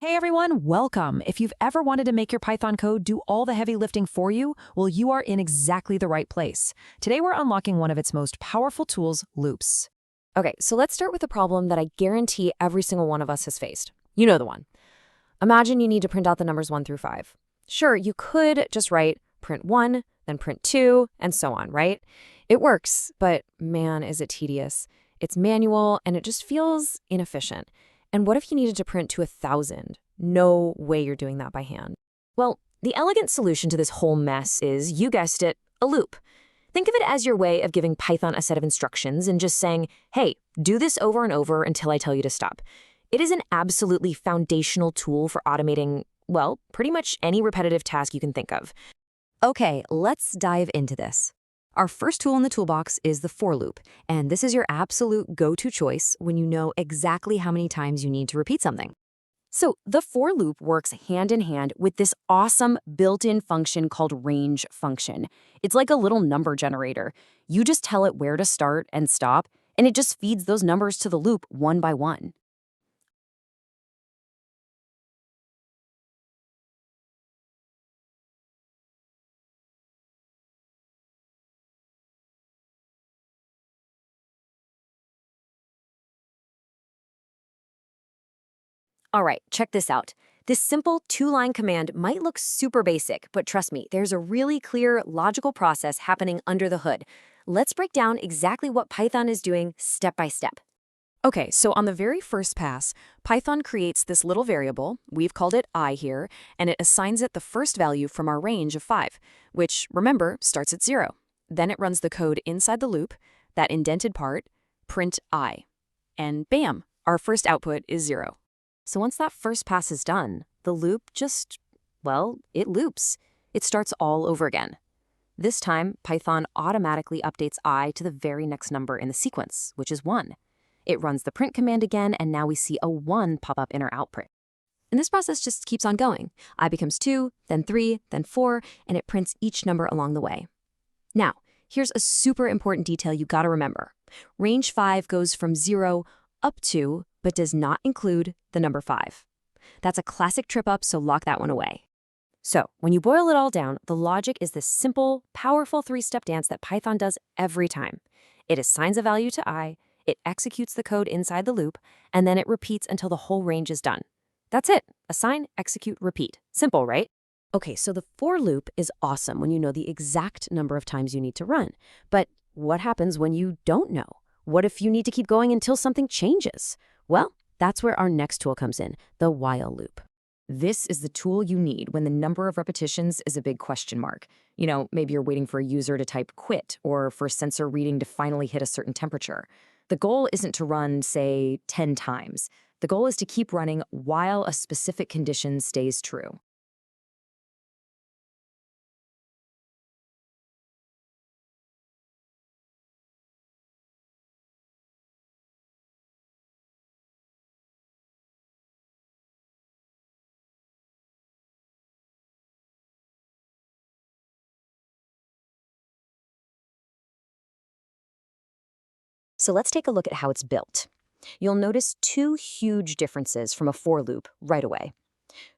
Hey everyone, welcome. If you've ever wanted to make your Python code do all the heavy lifting for you, well, you are in exactly the right place. Today we're unlocking one of its most powerful tools, loops. Okay, so let's start with a problem that I guarantee every single one of us has faced. You know the one. Imagine you need to print out the numbers 1 through 5. Sure, you could just write print 1, then print 2, and so on, right? It works, but man, is it tedious. It's manual, and it just feels inefficient. And what if you needed to print to 1,000? No way you're doing that by hand. Well, the elegant solution to this whole mess is, you guessed it, a loop. Think of it as your way of giving Python a set of instructions and just saying, hey, do this over and over until I tell you to stop. It is an absolutely foundational tool for automating, well, pretty much any repetitive task you can think of. Okay, let's dive into this. Our first tool in the toolbox is the for loop, and this is your absolute go-to choice when you know exactly how many times you need to repeat something. So the for loop works hand in hand with this awesome built-in function called range function. It's like a little number generator. You just tell it where to start and stop, and it just feeds those numbers to the loop one by one. All right, check this out. This simple two-line command might look super basic, but trust me, there's a really clear, logical process happening under the hood. Let's break down exactly what Python is doing step by step. Okay, so on the very first pass, Python creates this little variable, we've called it I here, and it assigns it the first value from our range of 5, which, remember, starts at 0. Then it runs the code inside the loop, that indented part, print I. And bam, our first output is 0. So once that first pass is done, the loop just, well, it loops. It starts all over again. This time, Python automatically updates I to the very next number in the sequence, which is 1. It runs the print command again, and now we see a 1 pop up in our output. And this process just keeps on going. I becomes 2, then 3, then 4, and it prints each number along the way. Now, here's a super important detail you gotta remember. Range 5 goes from 0 up to, but does not include the number 5. That's a classic trip up, so lock that one away. So when you boil it all down, the logic is this simple, powerful 3-step dance that Python does every time. It assigns a value to I, it executes the code inside the loop, and then it repeats until the whole range is done. That's it. Assign, execute, repeat. Simple, right? Okay, so the for loop is awesome when you know the exact number of times you need to run. But what happens when you don't know? What if you need to keep going until something changes? Well, that's where our next tool comes in, the while loop. This is the tool you need when the number of repetitions is a big question mark. You know, maybe you're waiting for a user to type quit or for a sensor reading to finally hit a certain temperature. The goal isn't to run, say, 10 times. The goal is to keep running while a specific condition stays true. So let's take a look at how it's built. You'll notice two huge differences from a for loop right away.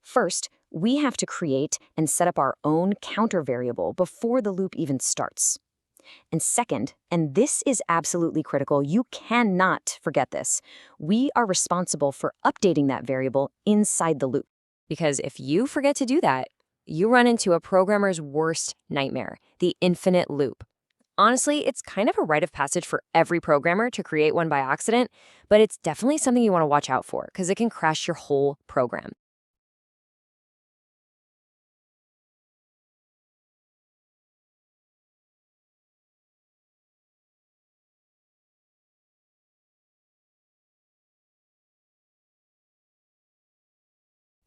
First, we have to create and set up our own counter variable before the loop even starts. And second, and this is absolutely critical, you cannot forget this, we are responsible for updating that variable inside the loop. Because if you forget to do that, you run into a programmer's worst nightmare, the infinite loop. Honestly, it's kind of a rite of passage for every programmer to create one by accident, but it's definitely something you want to watch out for because it can crash your whole program.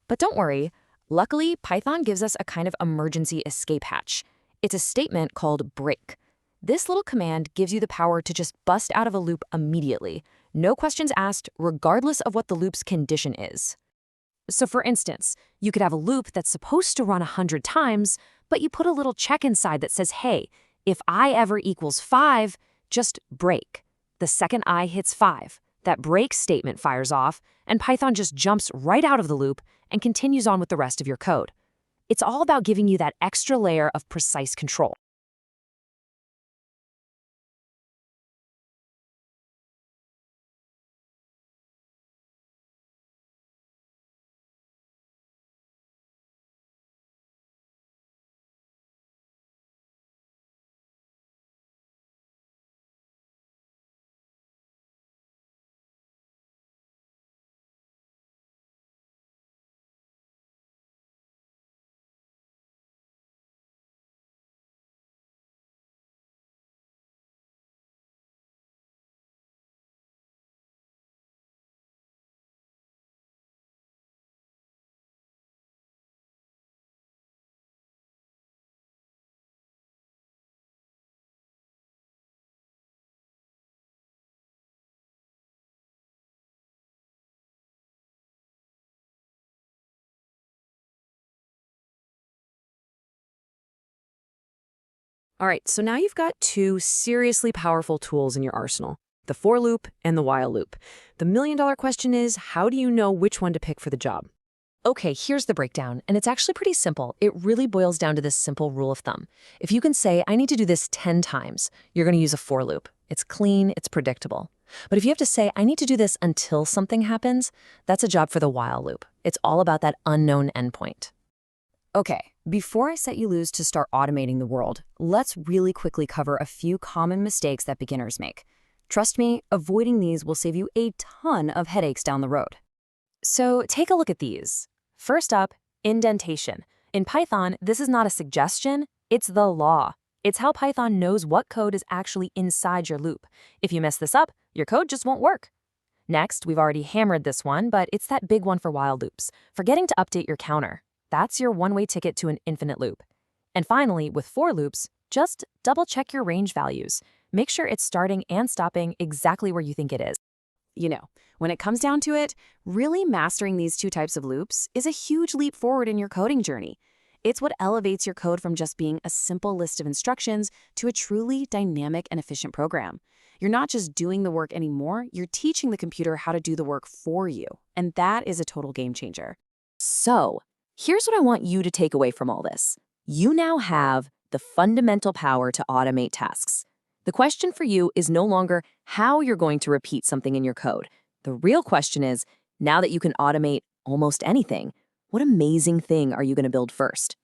But don't worry, luckily, Python gives us a kind of emergency escape hatch. It's a statement called break. This little command gives you the power to just bust out of a loop immediately. No questions asked, regardless of what the loop's condition is. So for instance, you could have a loop that's supposed to run 100 times, but you put a little check inside that says, hey, if I ever equals 5, just break. The second I hits 5, That break statement fires off, and Python just jumps right out of the loop and continues on with the rest of your code. It's all about giving you that extra layer of precise control. All right, so now you've got two seriously powerful tools in your arsenal, the for loop and the while loop. The million-dollar question is, how do you know which one to pick for the job? Okay, here's the breakdown, and it's actually pretty simple. It really boils down to this simple rule of thumb. If you can say, I need to do this 10 times, you're going to use a for loop. It's clean, it's predictable. But if you have to say, I need to do this until something happens, that's a job for the while loop. It's all about that unknown endpoint. Okay, before I set you loose to start automating the world, let's really quickly cover a few common mistakes that beginners make. Trust me, avoiding these will save you a ton of headaches down the road. So take a look at these. First up, indentation. In Python, this is not a suggestion, it's the law. It's how Python knows what code is actually inside your loop. If you mess this up, your code just won't work. Next, we've already hammered this one, but it's that big one for while loops, forgetting to update your counter. That's your one-way ticket to an infinite loop. And finally, with for loops, just double-check your range values. Make sure it's starting and stopping exactly where you think it is. You know, when it comes down to it, really mastering these two types of loops is a huge leap forward in your coding journey. It's what elevates your code from just being a simple list of instructions to a truly dynamic and efficient program. You're not just doing the work anymore, you're teaching the computer how to do the work for you. And that is a total game changer. So, here's what I want you to take away from all this. You now have the fundamental power to automate tasks. The question for you is no longer how you're going to repeat something in your code. The real question is, now that you can automate almost anything, what amazing thing are you going to build first?